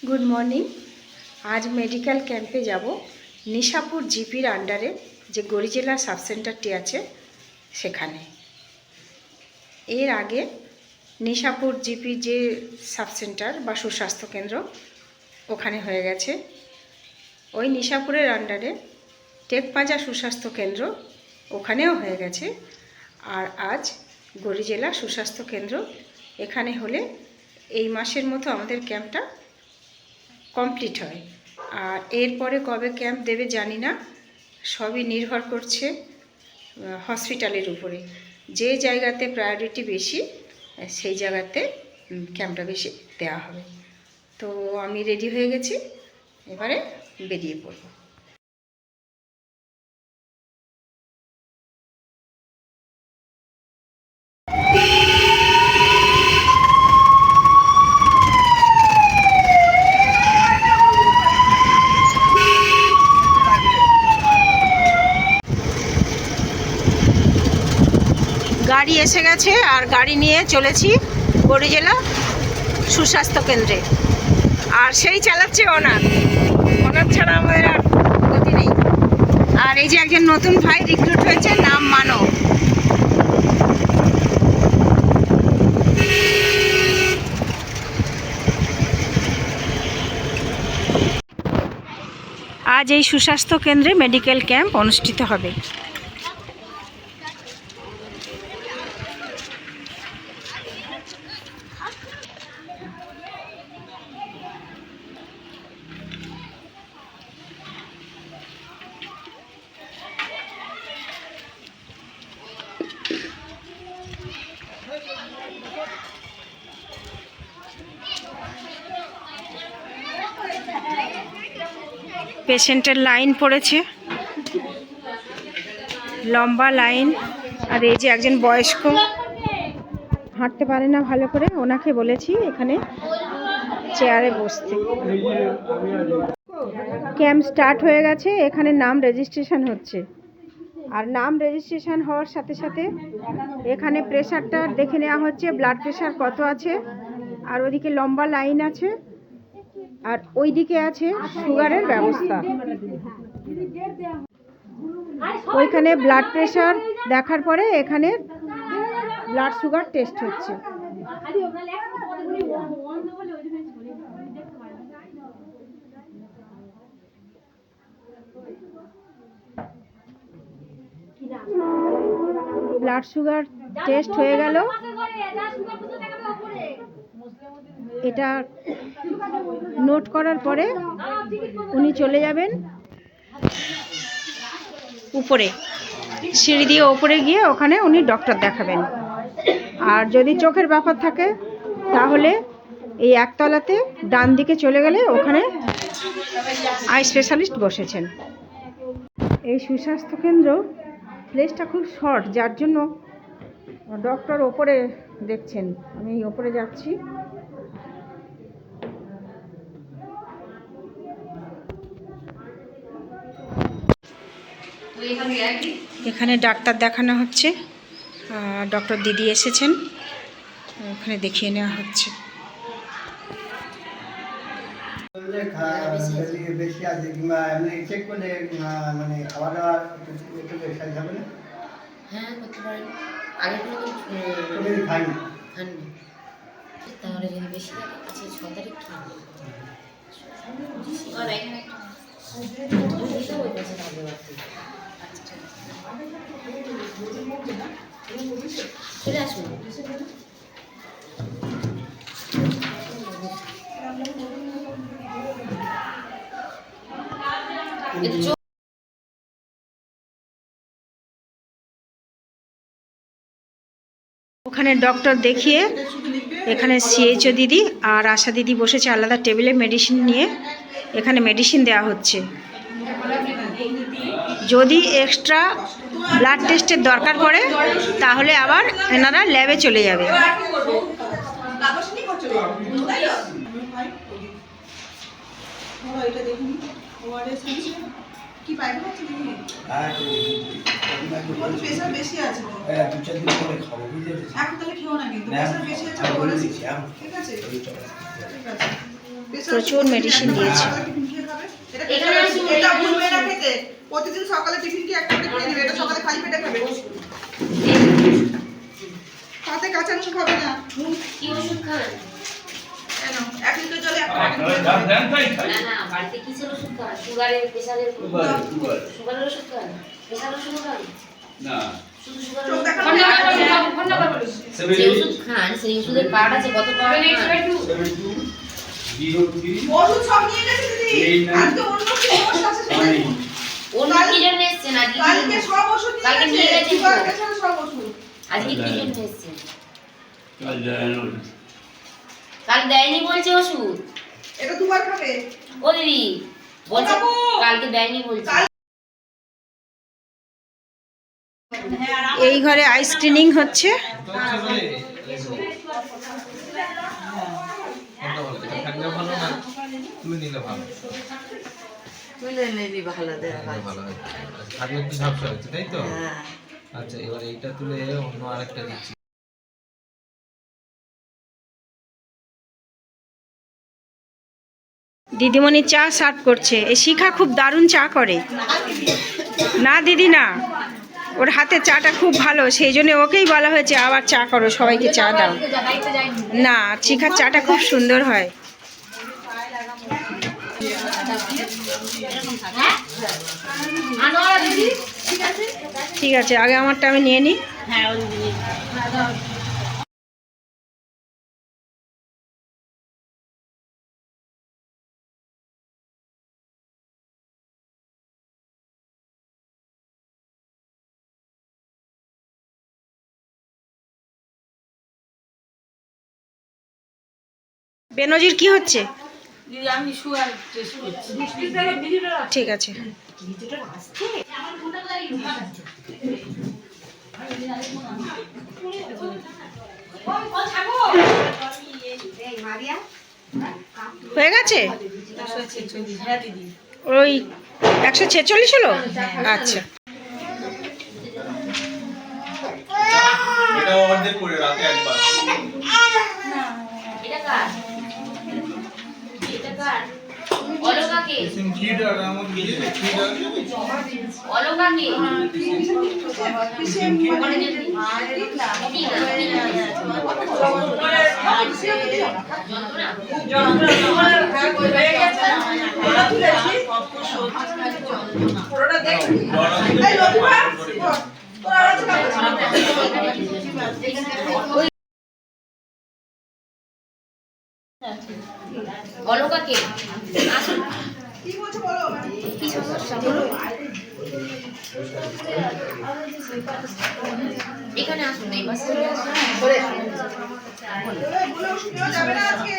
Good morning. আজ medical ক্যাম্পে যাব নিশাপুর জিপির আন্ডারে যে গড়িজেলা সাবসেন্টারটি আছে সেখানে। এর আগে নিশাপুর জিপির যে সাবসেন্টার বা সুস্বাস্থ্য কেন্দ্র ওখানে হয়ে গেছে। ওই নিশাপুরের আন্ডারে টেকপাজা সুস্বাস্থ্য কেন্দ্র ওখানেও হয়ে গেছে। আর আজ গড়িজেলা সুস্বাস্থ্য কেন্দ্র এখানে হলে এই মাসের মতো আমাদের ক্যাম্পটা কমপ্লিট হয়। আর এরপরে কবে ক্যাম্প দেবে জানি না, সবই নির্ভর করছে হসপিটালের উপরে। যে জায়গাতে প্রায়োরিটি বেশি সেই জায়গাতে ক্যাম্পটা বেশি দেওয়া হবে। তো আমি রেডি হয়ে গেছি, এবারে বেরিয়ে পড়ব। গাড়ি এসে গেছে আর গাড়ি নিয়ে চলেছি গড়িজেলা সুস্বাস্থ্য কেন্দ্রে। আর সেই চালাচ্ছে ওনার ছাড়া আমাদের আর গতি নেই। আর এই যে একজন নতুন ভাই রিক্রুট হয়েছে, নাম মানব। আজ এই সুস্বাস্থ্য কেন্দ্রে মেডিকেল ক্যাম্প অনুষ্ঠিত হবে। পেশেন্টের লাইন পড়েছে, লম্বা লাইন। আর এই যে একজন বয়স্ক হাঁটতে পারে না ভালো করে, ওনাকে বলেছি এখানে চেয়ারে বসতে। ক্যাম্প স্টার্ট হয়ে গেছে, এখানে নাম রেজিস্ট্রেশন হচ্ছে। আর নাম রেজিস্ট্রেশন হওয়ার সাথে সাথে এখানে প্রেশারটা দেখে নেওয়া হচ্ছে, ব্লাড প্রেশার কত আছে। আর ওদিকে লম্বা লাইন আছে, আর ওইদিকে আছে সুগারের ব্যবস্থা। ওইখানে ব্লাড প্রেশার দেখার পরে এখানে ব্লাড সুগার টেস্ট হচ্ছে। ব্লাড সুগার টেস্ট হয়ে গেল। এটা নোট করার পরে উনি চলে যাবেন উপরে, সিঁড়ি দিয়ে ওপরে গিয়ে ওখানে উনি ডক্টর দেখাবেন। আর যদি চোখের ব্যাপার থাকে তাহলে এই একতলাতে ডান দিকে চলে গেলে ওখানে আই স্পেশালিস্ট বসেছেন। এই সুস্বাস্থ্য কেন্দ্র প্লেসটা খুব শর্ট, যার জন্য ডক্টর ওপরে দেখছেন। আমি ওপরে যাচ্ছি। এখানে ডাক্তার দেখানো হচ্ছে, ডক্টর দিদি এসেছেন, ওখানে দেখিয়ে নেওয়া হচ্ছে। তাহলে যদি বেশি লাগে আজকে 6 তারিখ কি চলে আসুন। ওখানে ডক্টর দেখিয়ে এখানে সিএইচও দিদি আর আশা দিদি বসেছে আলাদা টেবিলে মেডিসিন নিয়ে। এখানে মেডিসিন দেওয়া হচ্ছে। যদি এক্সট্রা ব্লাড টেস্টের দরকার পড়ে তাহলে আবার এনারা ল্যাবে চলে যাবে। কি পাইবে আছে দেখি প্রেসার বেশি আছে হ্যাঁ 2-4 দিন পরে খাবো বুঝেছিস এখন তাহলে খেও না কিন্তু প্রেসার বেশি আছে বলে দিচ্ছি ঠিক আছে ঠিক আছে প্রচুর মেডিসিন দিয়েছে। এটা ভুলবে না খেতে, প্রতিদিন সকালে টিফিন কি একটা করে খেয়ে নেবে, এটা সকালে খালি পেটে খাবে। সাথে কাঁচা নুন খাবে না। কি ওষুধ খান? কেন 1 লিটার জলে একটা না না, বাড়িতে কিসের ওষুধ খান? সুগারের, প্রেসারের? সুগারের ওষুধ খান? প্রেসারের ওষুধ খান? না শুধু সুগারের চোখ ওষুধ দেখা খান? না। যে ওষুধ খান সেই ওষুধের পার্ট আছে, কত পার্ট খান? ওষুধ সব নিয়ে গেছে দিদি। আজকে অন্য কি সমস্যা আছে সেটা দেখুন। অন্য কি জন্য এসছেন আজকে? কালকে সব ওষুধ কালকে নিয়ে নিয়ে গেছে, গেছেন তো? সুগার প্রেসারের সব ওষুধ। আজকে কি জন্য এসছেন? কাল দেয়নি বলছে ওষুধ। এটা দুবার খাবে। ও দিদি বলছে কালকে দেয়নি বলছে। এই ঘরে আইস ক্লিনিং হচ্ছে। তুলে নিলি ভালো দেয় ভালো হয়। আগে একটু ঝাপসা হচ্ছে তাই তো? হ্যাঁ আচ্ছা এবার এইটা তুলে অন্য আরেকটা দিচ্ছি। দিদিমণি চা সার্ভ করছে। এই শিখা খুব দারুণ চা করে। না দিদি না, ওর হাতে চাটা খুব ভালো, সেই জন্য ওকেই বলা হয়েছে আবার চা করো, সবাইকে চা দাও। না, শিখার চাটা খুব সুন্দর হয়। ঠিক আছে, আগে আমারটা আমি নিয়ে নিই। বেনজির কি হচ্ছে? আমি সুগার টেস্ট করছি। ঠিক আছে। হয়ে গেছে হ্যাঁ দিদি ওই 146 হলো। আচ্ছা, এটা অর্ধেক করে রাতে একবার। এটা কার? এটা কার? অলকাকে? কিডার আমার গিয়ে কিডার অলকাকে? ওখানে যে পুরোটা দেখ। এই লতিফা, তোরা আছে না? অলকাকে আসুন। কি বলছো বলো। কি সমস্যা বলো? এখানে আসুন, এই পাশে চলে আসুন। বলে ওষুধ নেওয়া যাবে না আজকে।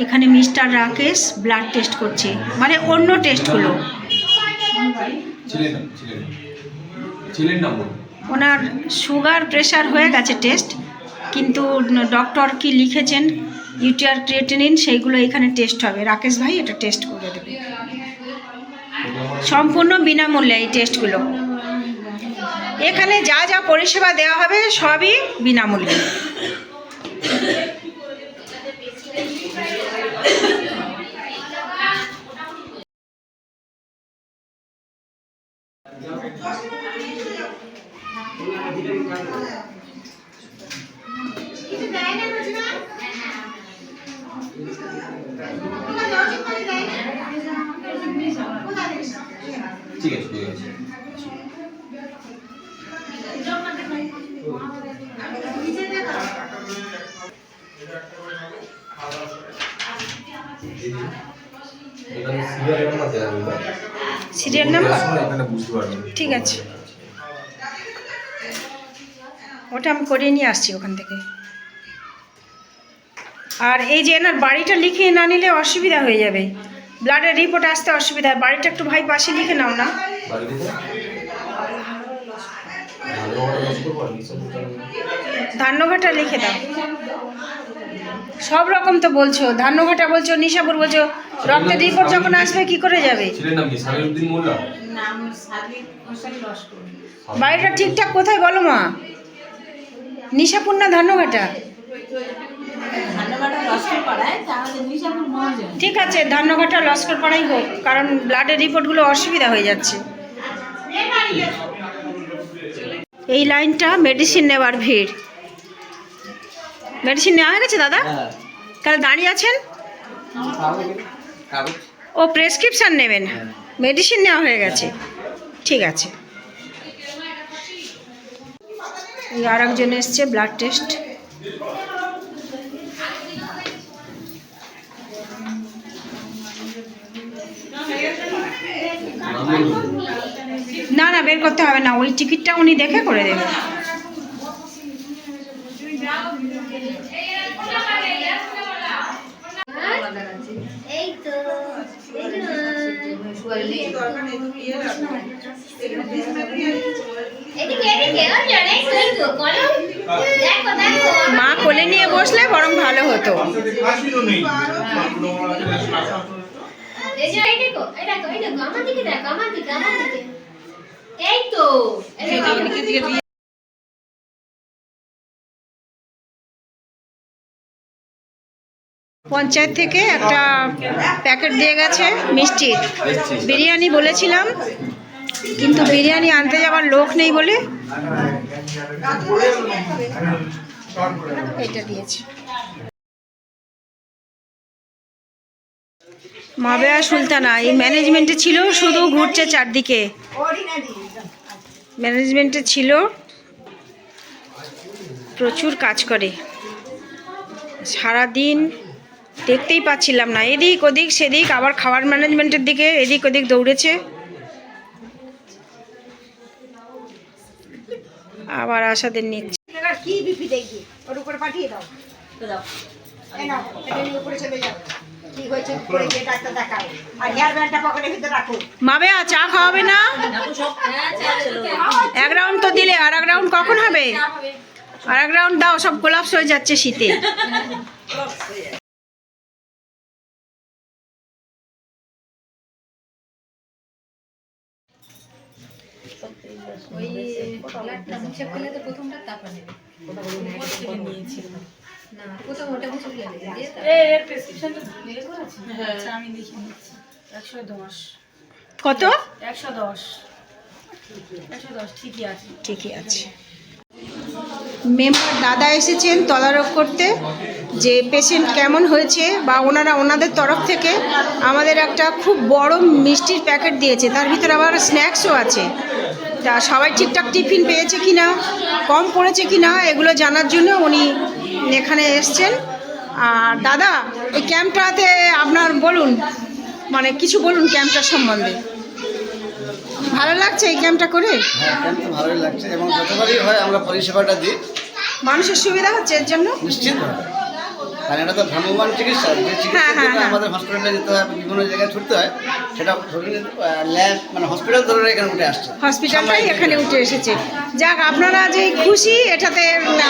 এখানে মিস্টার রাকেশ ব্লাড টেস্ট করছে, মানে অন্য টেস্টগুলো। ছিলেন না বল। ওনার সুগার প্রেশার হয়ে গেছে টেস্ট, কিন্তু ডক্টর কি লিখেছেন ইউটিআর ক্রিয়েটিনিন সেইগুলো এখানে টেস্ট হবে। রাকেশ ভাই এটা টেস্ট করে দেবে সম্পূর্ণ বিনামূল্যে। এই টেস্টগুলো এখানে যা যা পরিষেবা দেওয়া হবে সবই বিনামূল্যে। ঠিক আছে ঠিক আছে। সিরিয়াল নাম্বার এখানে বুঝতে পারবেন। ঠিক আছে, ওটা আমি করিয়ে নিয়ে আসছি ওখান থেকে। আর এই যে এনার বাড়িটা লিখিয়ে না নিলে অসুবিধা হয়ে যাবে, ব্লাডের রিপোর্ট আসতে অসুবিধা হয়। বাড়িটা একটু ভাই পাশে লিখে নাও না। ধান্যঘাটা লিখে দাও। সব রকম তো বলছো, ধান্যঘাটা বলছো, নিশাপুর বলছো, রক্তের রিপোর্ট যখন আসবে কি করে যাবে? ছেলের নাম কি? সালিউদ্দিন মোল্লা। নাম সাদিক হোসেন লস্কর। বাড়িটা ঠিকঠাক কোথায় বলো মা? নিশাপুর না ধান্যঘাটা? ধান্যবাদ লস্কর পাড়ায়, তাহলে নিশাপুর মহাজন। ঠিক আছে, ধান্যঘাটা লস্কর পাড়াই হোক, কারণ ব্লাডের রিপোর্টগুলো অসুবিধা হয়ে যাচ্ছে। এই লাইনটা মেডিসিন নেওয়ার ভিড়। মেডিসিন নেওয়া হয়ে গেছে দাদা? তাহলে দাঁড়িয়ে আছেন? ও প্রেসক্রিপশান নেবেন, মেডিসিন নেওয়া হয়ে গেছে, ঠিক আছে। এই আর একজন এসছে ব্লাড টেস্ট। না না, বের করতে হবে না, ওই টিকিটটা উনি দেখে করে দেবেন। এই তো দরকার নেই, তুমি ইয়ে রাখো। এদিকে এদিকে ওই জানে তুই তো বলো দেখো দেখো মা কোলে নিয়ে বসলে বরং ভালো হতো। এই যে এই দেখো আমার দিকে দেখো আমার দিকে এই তো পঞ্চায়েত থেকে একটা প্যাকেট দিয়ে গেছে মিষ্টির। বিরিয়ানি বলেছিলাম, কিন্তু বিরিয়ানি আনতে যাওয়ার লোক নেই বলে এটা দিয়েছে। মাবেয়া সুলতানা এই ম্যানেজমেন্টে ছিল, শুধু ঘুরছে চারদিকে। ম্যানেজমেন্টে ছিল, প্রচুর কাজ করে, সারাদিন দেখতেই পাচ্ছিলাম না, এদিক ওদিক সেদিক, আবার খাবার ম্যানেজমেন্টের দিকে এদিক ওদিক দৌড়েছে। আবার আশাদের নিচ্ছে। কি বিপি দেখবি ওর উপরে পাঠিয়ে দাও। এই নাও, এটা নিয়ে উপরে চলে যাও। কি হয়েছে উপরে গিয়ে ডাক্তার দেখাও। আর হেয়ার ব্যান্ডটা পকেটের ভিতরে রাখো। মাবেয়া চা খাওয়াবে না? এক রাউন্ড তো দিলে, আর এক রাউন্ড কখন হবে? আর এক রাউন্ড দাও, সব কোলাপস হয়ে যাচ্ছে শীতে। আমি লিখে নিচ্ছি 110 কত? 110 ঠিকই আছে। ঠিকই আছে। মেম্বার দাদা এসেছেন তদারক করতে যে পেশেন্ট কেমন হয়েছে, বা ওনাদের তরফ থেকে আমাদের একটা খুব বড় মিষ্টির প্যাকেট দিয়েছে, তার ভিতরে আবার স্ন্যাক্সও আছে। তা সবাই ঠিকঠাক টিফিন পেয়েছে কি না, কম পড়েছে কি না, এগুলো জানার জন্য উনি এখানে এসছেন। আর দাদা, এই ক্যাম্পটাতে আপনার বলুন, মানে কিছু বলুন ক্যাম্পটার সম্বন্ধে। ভালো লাগছে এই ক্যাম্পটা করে? হ্যাঁ, ক্যাম্প তো ভালোই লাগছে এবং যতবারই হয় আমরা পরিষেবাটা দিই। মানুষের সুবিধা হচ্ছে এর জন্য? নিশ্চিতভাবে, কারণ এটা তো ভ্রাম্যমাণ চিকিৎসা, যে চিকিৎসার জন্য আমাদের হসপিটালে যেতে হয়, বিভিন্ন জায়গায় ছুটতে হয়, সেটা ল্যাব মানে হসপিটাল ধরে এখানে উঠে আসছে। হসপিটালটাই এখানে উঠে এসেছে। যাক, আপনারা যে খুশি, এটাতে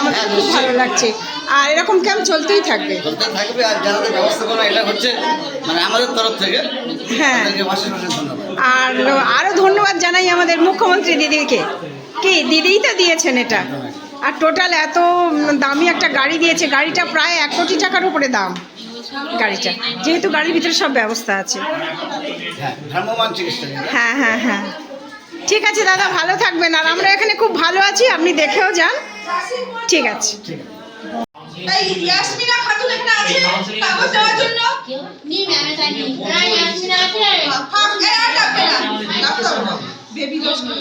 আমাদের খুব ভালো লাগছে। আর এরকম ক্যাম্প চলতেই থাকবে। চলতে থাকবে। আর যাদের ব্যবস্থাপনা এটা হচ্ছে মানে আমাদের তরফ থেকে, হ্যাঁ, তাদেরকে অশেষ অশেষ ধন্যবাদ। আর আরও ধন্যবাদ জানাই আমাদের মুখ্যমন্ত্রী দিদিকে। কি দিদিই তো দিয়েছেন এটা। আর টোটাল এত দামি একটা গাড়ি দিয়েছে, গাড়িটা প্রায় 1 কোটি টাকার উপরে দাম গাড়িটা, যেহেতু গাড়ির ভিতরে সব ব্যবস্থা আছে। হ্যাঁ, ভ্রাম্যমাণ চিকিৎসা। হ্যাঁ হ্যাঁ হ্যাঁ, ঠিক আছে দাদা, ভালো থাকবেন। আর আমরা এখানে খুব ভালো আছি, আপনি দেখেও যান। ঠিক আছে। এই ইয়াসমিনা খাতুন এখানে আছে কাগজ দেওয়ার জন্য। নি ম্যামে জানি না আসছে আছে থাক, এই আর ডাকবে না, ডাক্তার বেবি দোষ করে।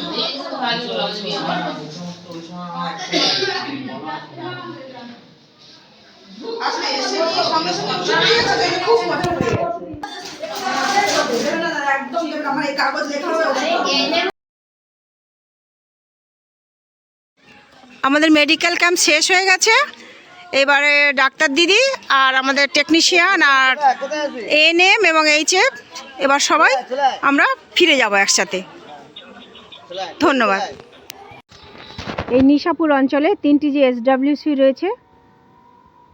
আসলে এসে নিয়ে সঙ্গে সঙ্গে ওষুধ দিয়ে গেছে, দেখে খুব মজা পড়ে গেছে। না, না, একদম দেবেন, আমার এই কাগজ লেখা হবে ওষুধ পাবো। আমাদের মেডিকেল ক্যাম্প শেষ হয়ে গেছে। এবারে ডাক্তার দিদি আর আমাদের টেকনিশিয়ান আর এএনএম এবং এইচএফ এবার সবাই আমরা ফিরে যাব একসাথে। ধন্যবাদ। এই নিশাপুর অঞ্চলে 3টি যে এসডব্লিউসি রয়েছে,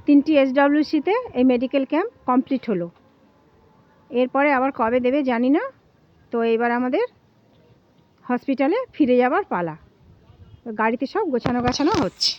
3টি এসডব্লিউসিতে এই মেডিকেল ক্যাম্প কমপ্লিট হলো। এরপরে আবার কবে দেবে জানি না। তো এবার আমাদের হসপিটালে ফিরে যাবার পালা। গাড়িতে সব গোছানো গাছানো হচ্ছে।